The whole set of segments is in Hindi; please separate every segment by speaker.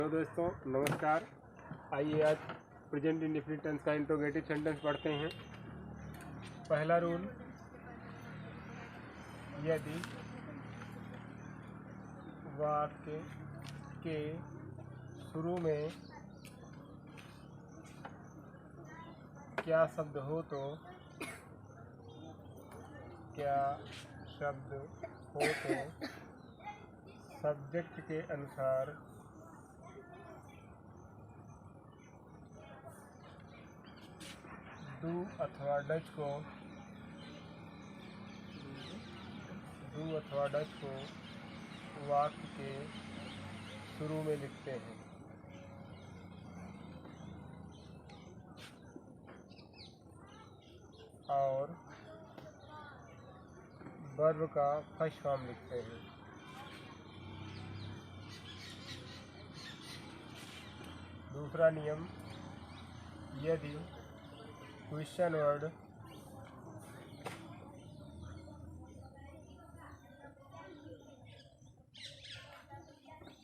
Speaker 1: हेलो दोस्तों, नमस्कार। आइए आज प्रेजेंट इंडेफिनिट टेंस का इंट्रोगेटिव सेंटेंस पढ़ते हैं। पहला रूल, यदि वाक्य के शुरू में क्या शब्द हो तो सब्जेक्ट के अनुसार डू अथवा डच को वाक्य के शुरू में लिखते हैं। और वर्ब का फर्स्ट फॉर्म लिखते हैं। दूसरा नियम, यदि क्वेश्चन वर्ड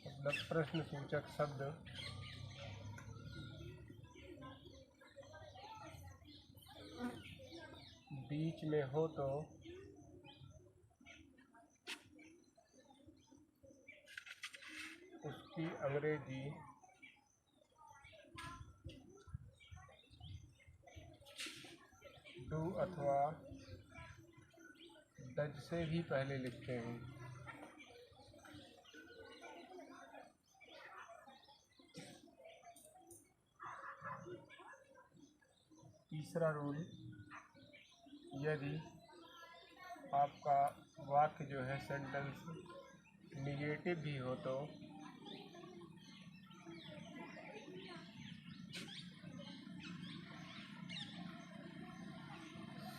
Speaker 1: मतलब प्रश्न सूचक शब्द बीच में हो तो उसकी अंग्रेजी डू अथवा डज से भी पहले लिखते हैं। तीसरा रूल, यदि आपका वाक्य जो है सेंटेंस निगेटिव भी हो तो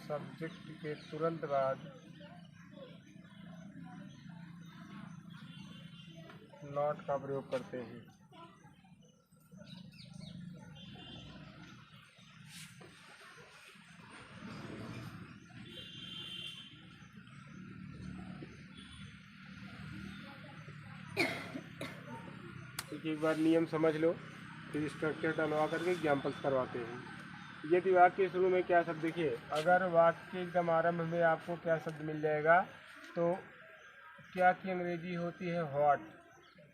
Speaker 1: सब्जेक्ट के तुरंत बाद नॉट का प्रयोग करते हैं। एक बार नियम समझ लो, फिर स्ट्रक्चर डलवा करके एग्जाम्पल्स करवाते हैं। यदि वाक्य के शुरू में क्या शब्द, देखिए अगर वाक्य के एकदम आरंभ में आपको क्या शब्द मिल जाएगा तो क्या की अंग्रेजी होती है व्हाट।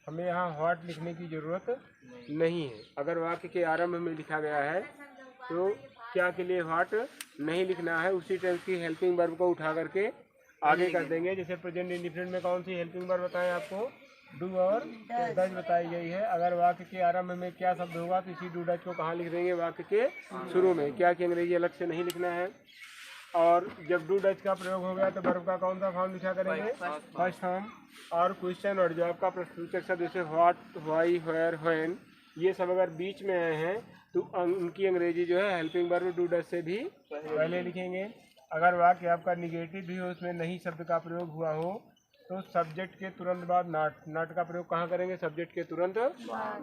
Speaker 1: हमें यहाँ व्हाट लिखने की ज़रूरत नहीं है। अगर वाक्य के आरंभ में लिखा गया है तो क्या के लिए व्हाट नहीं लिखना है। उसी टेंस की हेल्पिंग वर्ब को उठा करके आगे कर देंगे। जैसे प्रेजेंट इंडेफिनिट में कौन सी हेल्पिंग वर्ब बताएं आपको, डू और डज बताई गई है। अगर वाक्य के आरंभ में क्या शब्द होगा तो इसी डू डज को कहाँ लिख देंगे, वाक्य के शुरू में। क्या की अंग्रेजी अलग से नहीं लिखना है। और जब डू डज का प्रयोग हो गया तो वर्ब का कौन सा फॉर्म लिखा करेंगे, फर्स्ट फॉर्म। और क्वेश्चन वर्ड जो आपका प्रश्नसूचक शब्द जैसे व्हाट, व्हाई, वेयर, व्हेन, ये सब अगर बीच में आए हैं तो उनकी अंग्रेजी जो है हेल्पिंग वर्ब डू डज से भी पहले लिखेंगे। अगर वाक्य आपका निगेटिव भी हो, उसमें नहीं शब्द का प्रयोग हुआ हो तो सब्जेक्ट के तुरंत बाद नॉट का प्रयोग कहाँ करेंगे, सब्जेक्ट के तुरंत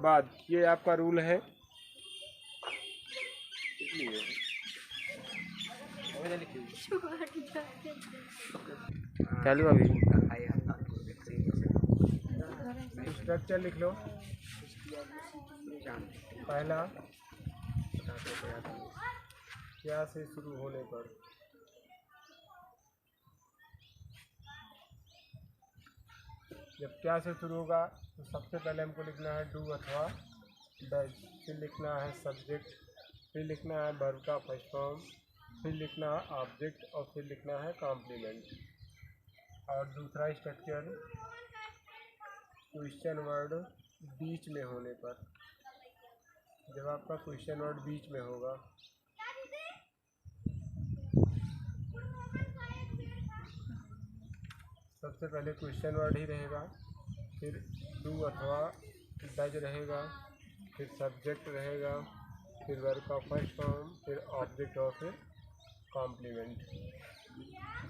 Speaker 1: बाद। ये आपका रूल है।
Speaker 2: चालू अभी
Speaker 1: स्ट्रक्चर लिख लो। पहला, क्या से शुरू होने पर जब क्या से शुरू होगा तो सबसे पहले हमको लिखना है डू अथवा डज, फिर लिखना है सब्जेक्ट, फिर लिखना है वर्ब का फर्स्ट फॉर्म, फिर लिखना है ऑब्जेक्ट और फिर लिखना है कॉम्प्लीमेंट। और दूसरा स्ट्रक्चर, क्वेश्चन वर्ड बीच में होने पर, जब आपका क्वेश्चन वर्ड बीच में होगा सबसे पहले क्वेश्चन वर्ड ही रहेगा, फिर डू अथवा डज रहेगा, फिर सब्जेक्ट रहेगा, फिर वर्ब का फर्स्ट फॉर्म, फिर ऑब्जेक्ट और फिर कॉम्प्लीमेंट।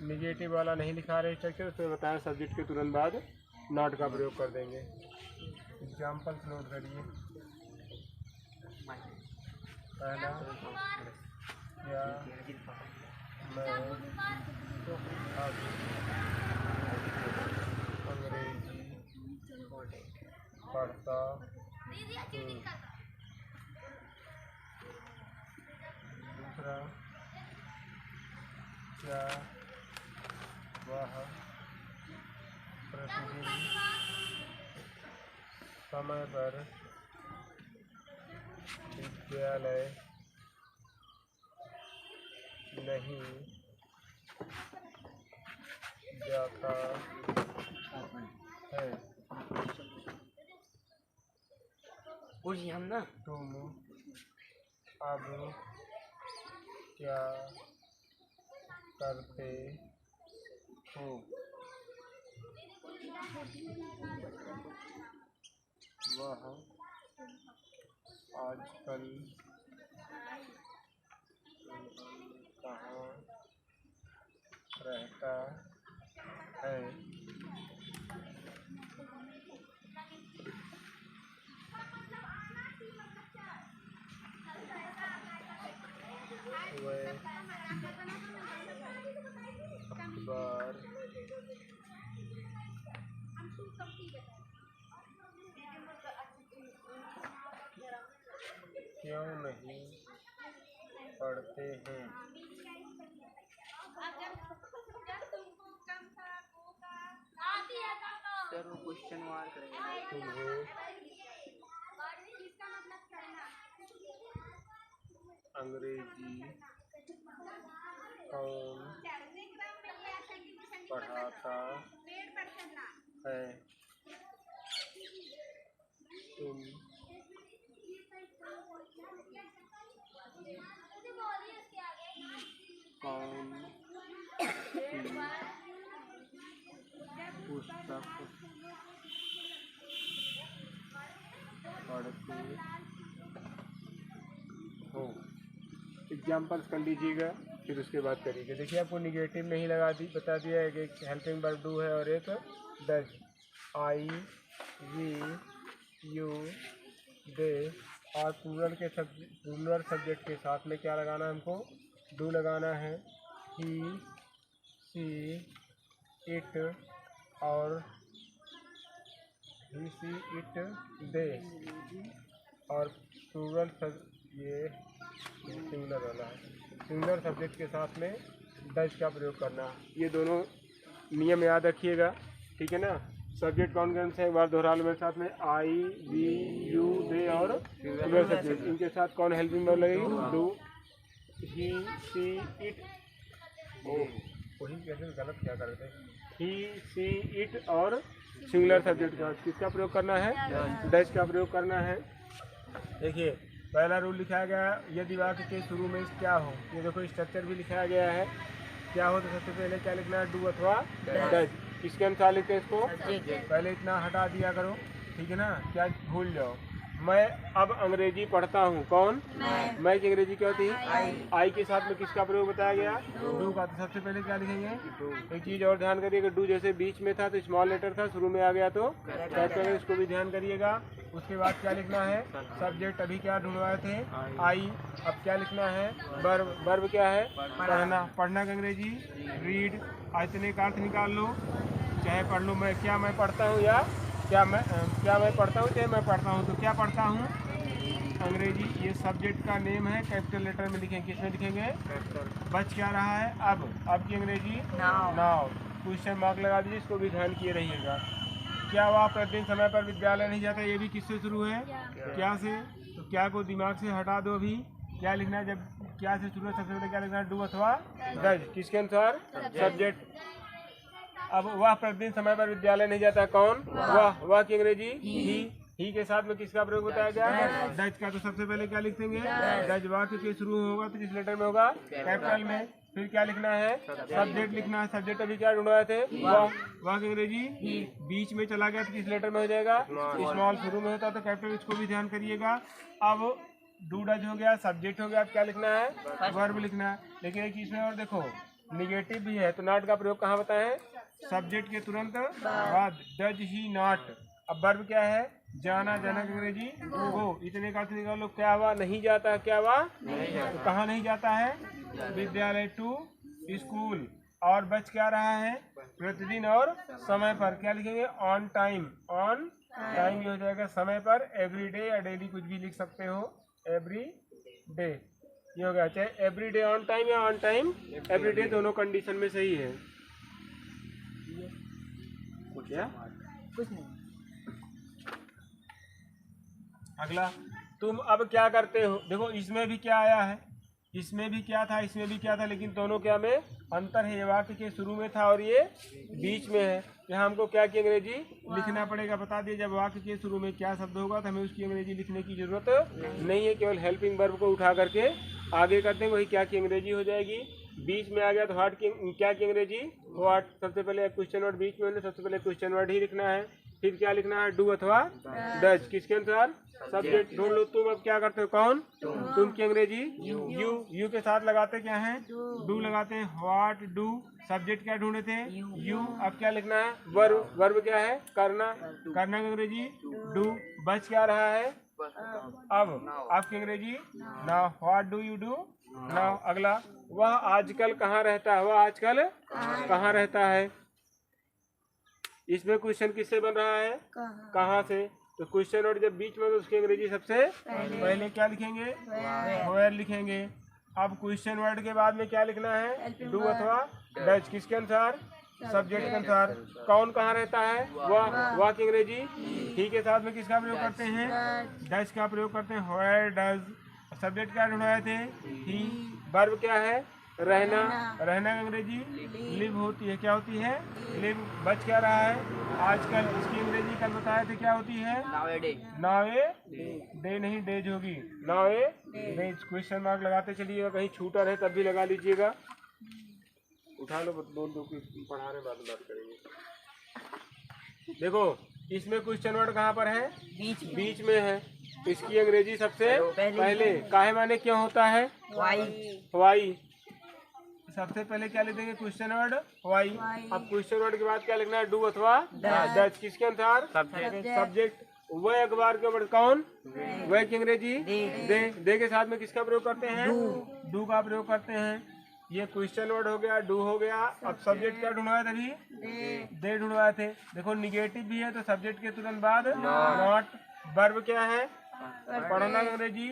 Speaker 1: निगेटिव वाला नहीं लिखा रहे स्ट्रक्चर, उसमें बताया सब्जेक्ट के तुरंत बाद नॉट का प्रयोग कर देंगे। एग्जाम्पल्स नोट करिए। पहला, क्या मैं अंग्रेजी पढ़ता दूसरा, क्या वह प्रतिदिन समय पर विद्यालय नहीं जाता है?
Speaker 2: हम ना
Speaker 1: तुम अब क्या करते हो? वह आजकल कहाँ रहता है? वह अखबार क्यों नहीं पढ़ते हैं?
Speaker 2: सर वो क्वेश्चन मार्क रहेगा।
Speaker 1: तुम्हें अंग्रेजी कौन पढ़ाता है? तुम कौन सी पुस्तक पढ़ते हो? एग्जाम्पल्स कर लीजिएगा, फिर उसके बाद करिएगा। देखिए आपको निगेटिव नहीं लगा दी, बता दिया है कि एक हेल्पिंग वर्ब डू है और एक डज। आई, वी, यू, दे और प्लूरल सब्जेक्ट के साथ में क्या लगाना है हमको? डू लगाना है। ही, सी, इट और ही, सी, इट, दे और प्लूरल ये सिंगुलर वाला है। सिंगुलर सब्जेक्ट के साथ में डज का प्रयोग करना। ये दोनों नियम याद रखिएगा, ठीक है ना। सब्जेक्ट कौन कौन से एक बार दोहरा लो मेरे साथ में। आई, वी, यू, दे और सिंगुलर सब्जेक्ट, इनके साथ कौन हेल्पिंग वर्ब लगेगी? Do, he, she, it. वही कैसे गलत क्या कर रहे थे? ही, सी, इट और सिंगुलर सब्जेक्ट का किसका प्रयोग करना है? डज का प्रयोग करना है। देखिए पहला रूल लिखा गया है, यदि वाक्य के शुरू में क्या हो। ये देखो स्ट्रक्चर भी लिखाया गया है, क्या हो तो सबसे पहले क्या लिखना है? डू अथवा डज। किसके अनुसार लिखते हैं इसको? पहले इतना हटा दिया करो, ठीक है ना, क्या भूल जाओ। मैं अब अंग्रेजी पढ़ता हूँ। कौन? मैं की अंग्रेजी क्या होती है? आई के साथ में किसका प्रयोग बताया गया? डू का। तो सबसे पहले क्या लिखेंगे? एक चीज़ और ध्यान करिएगा, डू जैसे बीच में था तो स्मॉल लेटर था, शुरू में आ गया तो कैपिटल, इसको भी ध्यान करिएगा। उसके बाद क्या लिखना है? सब्जेक्ट अभी क्या ढूंढवाए थे? आई। अब क्या लिखना है? वर्ब। वर्ब क्या है? पढ़ना। पढ़ना का अंग्रेजी रीड। इतने का अर्थ निकाल लो, चाहे पढ़ लो। मैं पढ़ता हूँ या क्या मैं पढ़ता हूँ, चाहे मैं पढ़ता हूँ। तो क्या पढ़ता हूँ? अंग्रेजी। ये सब्जेक्ट का नेम है, कैपिटल लेटर में लिखेंगे। किसमें लिखेंगे? बच क्या रहा है? अब की अंग्रेजी नाउ। क्वेश्चन मार्क लगा दीजिए, इसको भी ध्यान किए रहिएगा। क्या वह प्रतिदिन समय पर विद्यालय नहीं जाता? ये भी किससे शुरू है? क्या से। तो क्या को दिमाग से हटा दो। अभी क्या लिखना है? जब क्या से शुरू है सबसे पहले क्या लिखना है? डू अथवा डज। किसके अनुसार? सब्जेक्ट। अब वह प्रतिदिन समय पर विद्यालय नहीं जाता। कौन? वह की अंग्रेजी ही के साथ में किसका प्रयोग बताया गया? डज का। तो सबसे पहले क्या लिखेंगे? डज। वाक्य के शुरू होगा तो किस लेटर में होगा? कैपिटल में। फिर क्या लिखना है? सब्जेक्ट लिखना है। सब्जेक्ट अभी क्या ढूंढवाए थे? वह की अंग्रेजी बीच में चला गया तो किस लेटर में हो जाएगा? स्मॉल। शुरू में होता तो कैपिटल, इसको भी ध्यान करिएगा। अब डू डज हो गया, सब्जेक्ट हो गया। अब क्या लिखना है? वर्ब लिखना है। लेकिन एक चीज में और देखो, निगेटिव भी है तो नॉट का प्रयोग कहाँ बताएं? सब्जेक्ट के तुरंत बाद। Does he not. अब वर्ब क्या है? जाना। जाना की अंग्रेजी गो। इतने का अर्थ निकालो, क्या हुआ? नहीं जाता। क्या हुआ? तो कहाँ नहीं जाता है? विद्यालय, टू स्कूल। और बच क्या रहा है? प्रतिदिन और समय पर। क्या लिखेंगे? On time. ऑन टाइम ये हो जाएगा समय पर, एवरी डे या डेली कुछ भी लिख सकते हो, एवरी डे ये हो गया। चाहे एवरी डे ऑन टाइम या ऑन टाइम एवरी डे, दोनों कंडीशन में सही है। क्या
Speaker 2: कुछ नहीं।
Speaker 1: अगला, तुम अब क्या करते हो। देखो इसमें भी क्या आया है, इसमें भी क्या था, इसमें भी क्या था, लेकिन दोनों क्या में अंतर है। ये वाक्य के शुरू में था और ये बीच में है। यहाँ हमको क्या की अंग्रेजी लिखना पड़ेगा, बता दिए। जब वाक्य के शुरू में क्या शब्द होगा तो हमें उसकी अंग्रेजी लिखने की जरूरत नहीं है, केवल हेल्पिंग वर्ब को उठा करके आगे करते हैं, वही क्या की अंग्रेजी हो जाएगी। बीच में आ गया तो व्हाट की क्या की अंग्रेजी, व्हाट। सबसे पहले क्वेश्चन वर्ड बीच में होने, सबसे पहले क्वेश्चन वर्ड ही लिखना है, फिर क्या लिखना है, डू अथवा डज। किसके अनुसार, सब्जेक्ट ढूंढ लो। तुम अब क्या करते हो, कौन, तुम की अंग्रेजी यू के साथ लगाते क्या है, डू लगाते हैं। व्हाट डू, सब्जेक्ट क्या ढूंढे थे, यू। अब क्या लिखना है, वर्ब। वर्ब क्या है, करना। करना की अंग्रेजी डू। बच क्या रहा है, अब आपकी अंग्रेजी now. What do you do now. अगला, वह आजकल कहाँ रहता है, वह आजकल कहाँ रहता है। इसमें क्वेश्चन किससे बन रहा है, कहाँ से। तो क्वेश्चन वर्ड जब बीच में तो उसकी अंग्रेजी सबसे पहले क्या लिखेंगे, वेयर लिखेंगे। अब क्वेश्चन वर्ड के बाद में क्या लिखना है, डू अथवा डज। किसके अनुसार, सब्जेक्ट के अनुसार। कौन कहाँ रहता है, वह की अंग्रेजी ही के साथ में किसका प्रयोग करते हैं, डज का प्रयोग करते हैं, वेयर डज। सब्जेक्ट क्या ढूंढाए थे, ही। वर्ब क्या है, रहना। रहना की अंग्रेजी लिव होती है, क्या होती है, लिव। बच क्या रहा है, आजकल। इसकी अंग्रेजी कल बताए थे क्या होती है, नावे डे, नहीं डेज होगी, नावे डेज। क्वेश्चन मार्क लगाते चलिएगा, कहीं छूटा रहे तब भी लगा लीजिएगा। उठा लो, बोल दो कि पढ़ा रहे, बाद में बात करेंगे। देखो इसमें क्वेश्चन वर्ड कहाँ पर है, बीच में है। इसकी अंग्रेजी सबसे पहले, काहे माने क्यों होता है, वाई। सबसे पहले क्या लिख देंगे, क्वेश्चन वर्ड वाई। अब क्वेश्चन वर्ड के बाद क्या लिखना है, डू अथवा डज। किसके अनुसार, सब्जेक्ट। वह अखबार के ऊपर, कौन, वह की अंग्रेजी दे के साथ में किसका प्रयोग करते हैं, डू का प्रयोग करते हैं। ये क्वेश्चन वर्ड हो गया, डू हो गया। अब सब्जेक्ट क्या ढूंढवाए थे अभी, दे ढूंढवाए थे। देखो निगेटिव भी है तो सब्जेक्ट के तुरंत बाद नॉट। वर्ब क्या है, पढ़ना अंग्रेजी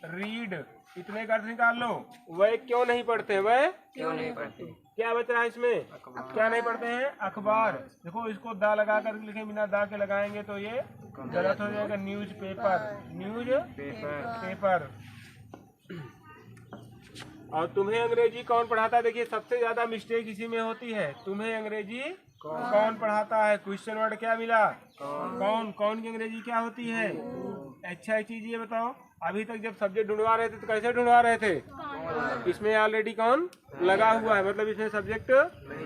Speaker 1: रीड। इतने का अर्थ निकाल लो, वह क्यों नहीं पढ़ते, वह क्यों नहीं पढ़ते। क्या बच रहा है इसमें, क्या नहीं पढ़ते हैं, अखबार। देखो इसको दा लगा कर लिखे, बिना दा के लगाएंगे तो ये गलत हो जाएगा। News paper, news paper. और तुम्हें अंग्रेजी कौन पढ़ाता है, देखिए सबसे ज्यादा मिस्टेक इसी में होती है। तुम्हें अंग्रेजी कौन पढ़ाता है, क्वेश्चन वर्ड क्या मिला, कौन की अंग्रेजी क्या होती है। अच्छा एक चीज ये बताओ, अभी तक जब सब्जेक्ट ढूंढवा रहे थे तो कैसे ढूंढवा रहे थे, इसमें ऑलरेडी कौन लगा हुआ है, मतलब इसमें सब्जेक्ट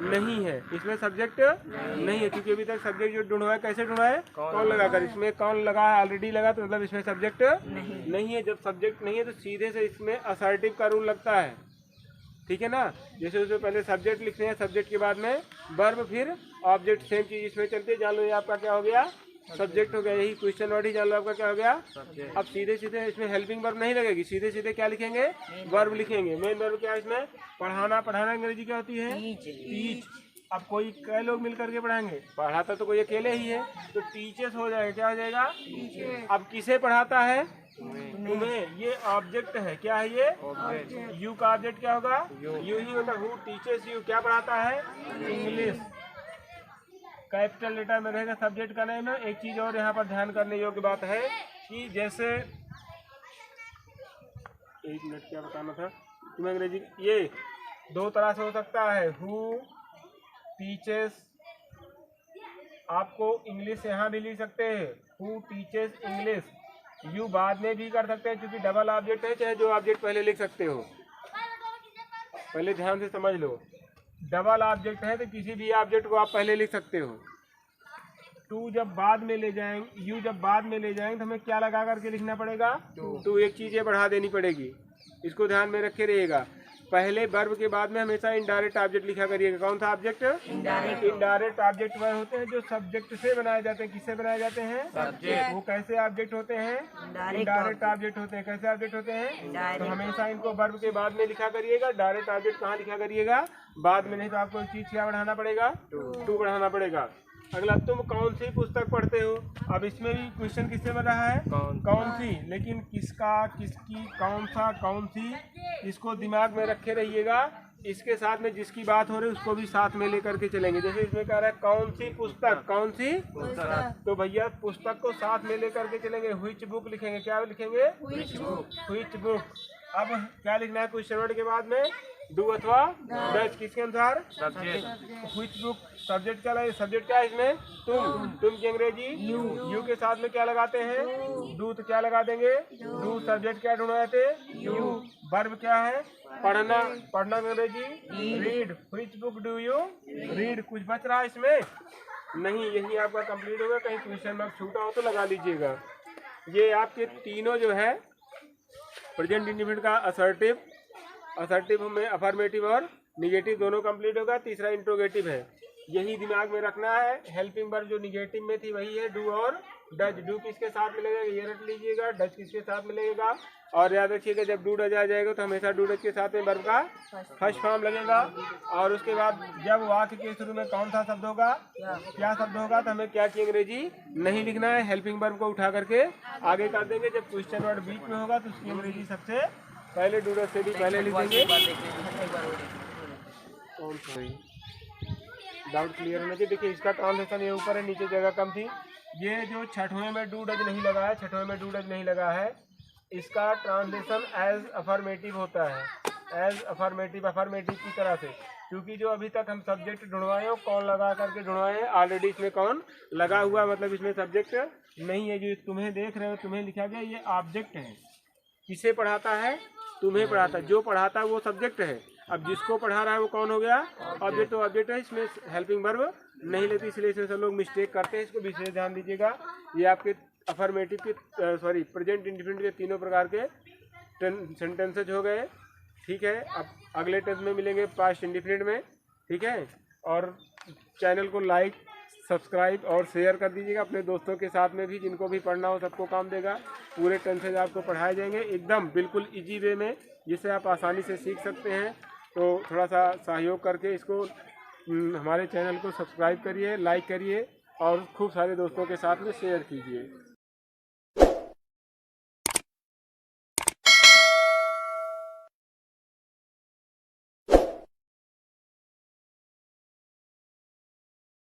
Speaker 1: नहीं है, इसमें सब्जेक्ट नहीं है, क्योंकि अभी तक सब्जेक्ट जो ढूंढवाए कैसे ढूंढवाए, कौन लगा कर। इसमें कौन लगा है, ऑलरेडी लगा, तो मतलब इसमें सब्जेक्ट नहीं है। जब सब्जेक्ट नहीं है तो सीधे से इसमें असर्टिव का रूल लगता है, ठीक है ना। जैसे उसमें पहले सब्जेक्ट लिखते हैं, सब्जेक्ट के बाद में वर्ब, फिर ऑब्जेक्ट। सेम चीज इसमें चलती है। जान लो ये आपका क्या हो गया, सब्जेक्ट हो गया। यही क्वेश्चन वर्ड ही जान लो आपका क्या हो गया। अब सीधे सीधे इसमें हेल्पिंग वर्ब नहीं लगेगी, सीधे सीधे क्या लिखेंगे, वर्ब लिखेंगे। मेन वर्ब क्या है इसमें, पढ़ाना। पढ़ाना अंग्रेजी क्या होती है, टीच। अब कोई कई लोग मिल करके पढ़ाएंगे, पढ़ाता तो कोई अकेले ही है, तो टीचर्स हो जाएगा। क्या हो जाएगा, अब किसे पढ़ाता है, तुम्हें। ये ऑब्जेक्ट है, क्या है ये, यू का ऑब्जेक्ट क्या होगा, यू ही होगा। हु टीचर्स यू, क्या पढ़ाता है, इंग्लिश। कैपिटल लेटर में रहेगा सब्जेक्ट का नेम है। एक चीज और यहाँ पर ध्यान करने योग्य बात है कि जैसे, एक मिनट क्या बताना था तुम्हें, अंग्रेजी ये दो तरह से हो सकता है। हु टीचर्स, आपको इंग्लिश यहाँ भी लिख सकते हैं, हु टीचर्स इंग्लिश। यू बाद में भी कर सकते हैं, क्योंकि डबल ऑब्जेक्ट है, चाहे जो ऑब्जेक्ट पहले लिख सकते हो। पहले ध्यान से समझ लो, डबल ऑब्जेक्ट है तो किसी भी ऑब्जेक्ट को आप पहले लिख सकते हो। टू जब बाद में ले जाएंगे, यू जब बाद में ले जाएंगे तो हमें क्या लगा करके लिखना पड़ेगा, टू। एक चीज ये बढ़ा देनी पड़ेगी, इसको ध्यान में रखे रहिएगा। पहले वर्ब के बाद में हमेशा इनडायरेक्ट ऑब्जेक्ट लिखा करिएगा। कौन सा ऑब्जेक्ट, इनडायरेक्ट ऑब्जेक्ट वह होते हैं जो सब्जेक्ट से बनाए जाते हैं। किससे बनाए जाते हैं, सब्जेक्ट। वो कैसे ऑब्जेक्ट होते हैं, इनडायरेक्ट ऑब्जेक्ट होते हैं। कैसे ऑब्जेक्ट होते हैं, तो हमेशा इनको वर्ब के बाद में लिखा करिएगा। डायरेक्ट ऑब्जेक्ट कहाँ लिखा करिएगा, बाद में। नहीं तो आपको एक चीज क्या बढ़ाना पड़ेगा, टू बढ़ाना पड़ेगा। अगला, तुम कौन सी पुस्तक पढ़ते हो। अब इसमें भी क्वेश्चन किससे बन रहा है, कौन सी, लेकिन किसका, किसकी, कौन सा, कौन सी, इसको दिमाग में रखे रहिएगा। इसके साथ में जिसकी बात हो रही है उसको भी साथ में लेकर के चलेंगे। जैसे इसमें कह रहा है कौन सी पुस्तक, कौन सी पुस्तक, तो भैया पुस्तक को साथ में लेकर के चलेंगे। व्हिच बुक लिखेंगे, क्या लिखेंगे, व्हिच बुक। अब क्या लिखना है क्वेश्चन वर्ड के बाद में, डू अथवा डज, किसके अनुसार, सब्जेक्ट। व्हिच बुक सब्जेक्ट क्या लगे, सब्जेक्ट क्या है इसमें, तुम की अंग्रेजी यू के साथ में क्या लगाते हैं, डू, तो क्या लगा देंगे, डू। सब्जेक्ट क्या ढूंढना थे, यू। वर्ब क्या है, पढ़ना, पढ़ना की अंग्रेजी read. Which book do you read. कुछ बच रहा है इसमें नहीं, यही आपका कंप्लीट होगा। कहीं क्वेश्चन मार्क छूटा हो तो लगा लीजिएगा। ये आपके तीनों जो है प्रेजेंट इंडिफिनिट का असर्टिव, असर्टिव में अफर्मेटिव और निगेटिव दोनों कंप्लीट होगा। तीसरा इंट्रोगेटिव है, यही दिमाग में रखना है। हेल्पिंग वर्ब जो निगेटिव में थी वही है, डू और डज। डू किसके साथ मिलेगा, ये रख लीजिएगा। डज किसके साथ मिलेगा, और याद रखिएगा जब डू डज आ जाएगा तो हमेशा डू डज के साथ में वर्ब का फर्स्ट फॉर्म लगेगा। और उसके बाद जब वाक्य के शुरू में कौन सा शब्द होगा, क्या शब्द होगा, तो हमें क्या की अंग्रेजी नहीं लिखना है, हेल्पिंग वर्ब को उठा करके आगे कर देंगे। जब क्वेश्चन वर्ड बीच में होगा तो उसकी अंग्रेजी सबसे पहले डू डज से भी पहले लिख देंगे। कौन सा डाउट क्लियर होना चाहिए। देखिए इसका ट्रांसलेशन ये ऊपर है, नीचे जगह कम थी। ये जो छठवें में डू डज नहीं लगा है, छठवें में डू डज नहीं लगा है, इसका ट्रांसलेशन एज अफर्मेटिव होता है, एज अफर्मेटिव, अफर्मेटिव की तरह से। क्योंकि जो अभी तक हम सब्जेक्ट ढूंढवाए हो, कौन लगा करके ढूंढवाए हैं, ऑलरेडी इसमें कौन लगा हुआ, मतलब इसमें सब्जेक्ट नहीं है। जो तुम्हें देख रहे हो, तुम्हें लिखा गया, ये ऑब्जेक्ट है। किसे पढ़ाता है, तुम्हें पढ़ाता है। जो पढ़ाता है वो सब्जेक्ट है। अब जिसको पढ़ा रहा है वो कौन हो गया, ऑब्जेक्ट। तो ऑब्जेक्ट है, इसमें हेल्पिंग वर्ब नहीं लेती, इसलिए इसमें सब लोग मिस्टेक करते हैं। इसको विशेष ध्यान दीजिएगा। ये आपके अफर्मेटिव के सॉरी प्रेजेंट इंडिफिनिट के तीनों प्रकार के सेंटेंसेज हो गए। ठीक है, अब अगले टेंस में मिलेंगे पास्ट इंडिफिनिट में। ठीक है, और चैनल को लाइक, सब्सक्राइब और शेयर कर दीजिएगा अपने दोस्तों के साथ में भी, जिनको भी पढ़ना हो सबको काम देगा। पूरे टेंसेज आपको पढ़ाए जाएंगे एकदम बिल्कुल इजी वे में, जिससे आप आसानी से सीख सकते हैं। तो थोड़ा सा सहयोग करके इसको हमारे चैनल को सब्सक्राइब करिए, लाइक करिए और खूब सारे दोस्तों के साथ में शेयर कीजिए।